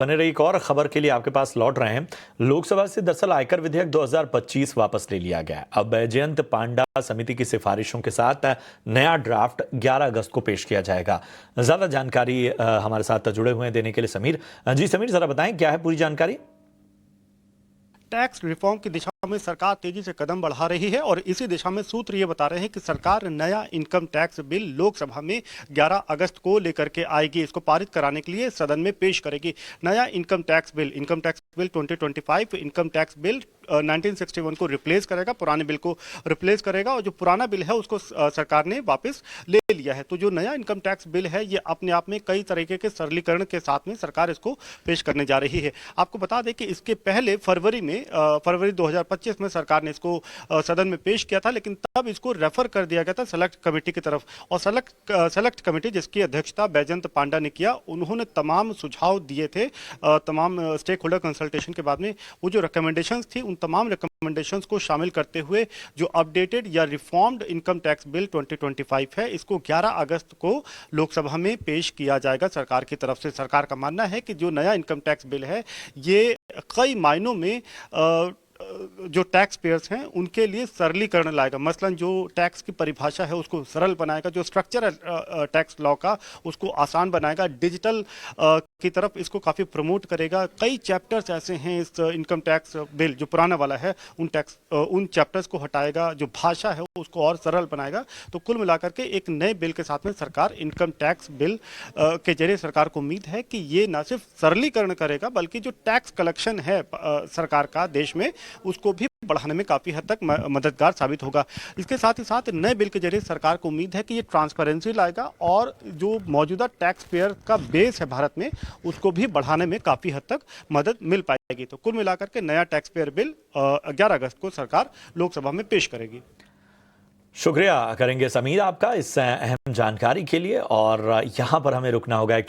बने रही एक और खबर के लिए आपके पास लौट रहे हैं। लोकसभा से दरअसल आयकर विधेयक 2025 वापस ले लिया गया। अब जयंत पांडा समिति की सिफारिशों के साथ नया ड्राफ्ट 11 अगस्त को पेश किया जाएगा। ज्यादा जानकारी हमारे साथ जुड़े हुए हैं देने के लिए समीर। जी समीर, जरा बताएं क्या है पूरी जानकारी। टैक्स रिफॉर्म की दिशा में सरकार तेजी से कदम बढ़ा रही है और इसी दिशा में सूत्र ये बता रहे हैं कि सरकार नया इनकम टैक्स बिल लोकसभा में 11 अगस्त को लेकर के आएगी। इसको पारित कराने के लिए सदन में पेश करेगी। नया income tax bill 2025 income tax bill 1961 को रिप्लेस करेगा, पुराने बिल को रिप्लेस करेगा और जो पुराना बिल है उसको सरकार ने वापस ले लिया है। तो जो नया इनकम टैक्स बिल है ये अपने आप में कई तरीके के सरलीकरण के साथ में सरकार इसको पेश करने जा रही है। आपको बता दें कि इसके पहले फरवरी 2025 में सरकार ने इसको सदन में पेश किया था, लेकिन तब इसको रेफर कर दिया गया था सेलेक्ट कमेटी की तरफ। और सेलेक्ट कमेटी जिसकी अध्यक्षता बैजयंत पांडा ने किया, उन्होंने तमाम सुझाव दिए थे। तमाम स्टेक होल्डर कंसल्टेशन के बाद में वो जो रिकमेंडेशंस थी उन तमाम रिकमेंडेशंस को शामिल करते हुए जो अपडेटेड या रिफॉर्म्ड इनकम टैक्स बिल 2025 है इसको 11 अगस्त को लोकसभा में पेश किया जाएगा सरकार की तरफ से। सरकार का मानना है कि जो नया इनकम टैक्स बिल है ये कई मायनों में जो टैक्स पेयर्स हैं उनके लिए सरलीकरण लाएगा। मसलन जो टैक्स की परिभाषा है उसको सरल बनाएगा, जो स्ट्रक्चर है टैक्स लॉ का उसको आसान बनाएगा, डिजिटल की तरफ इसको काफ़ी प्रमोट करेगा। कई चैप्टर्स ऐसे हैं इस इनकम टैक्स बिल जो पुराना वाला है उन चैप्टर्स को हटाएगा, जो भाषा है उसको और सरल बनाएगा। तो कुल मिलाकर के एक नए बिल के साथ में सरकार इनकम टैक्स बिल के जरिए सरकार को उम्मीद है कि ये न सिर्फ सरलीकरण करेगा बल्कि जो टैक्स कलेक्शन है सरकार का देश में उसको भी बढ़ाने में काफी हद तक मददगार साबित होगा। इसके साथ ही साथ नए बिल के जरिए सरकार को उम्मीद है कि ये ट्रांसपेरेंसी लाएगा और जो मौजूदा टैक्स पेयर का बेस है भारत में उसको भी बढ़ाने में काफी हद तक मदद मिल पाएगी। तो कुल मिलाकर के नया टैक्स पेयर बिल 11 अगस्त को सरकार लोकसभा में पेश करेगी। शुक्रिया करेंगे समीर आपका इस अहम जानकारी के लिए। और यहाँ पर हमें रुकना होगा एक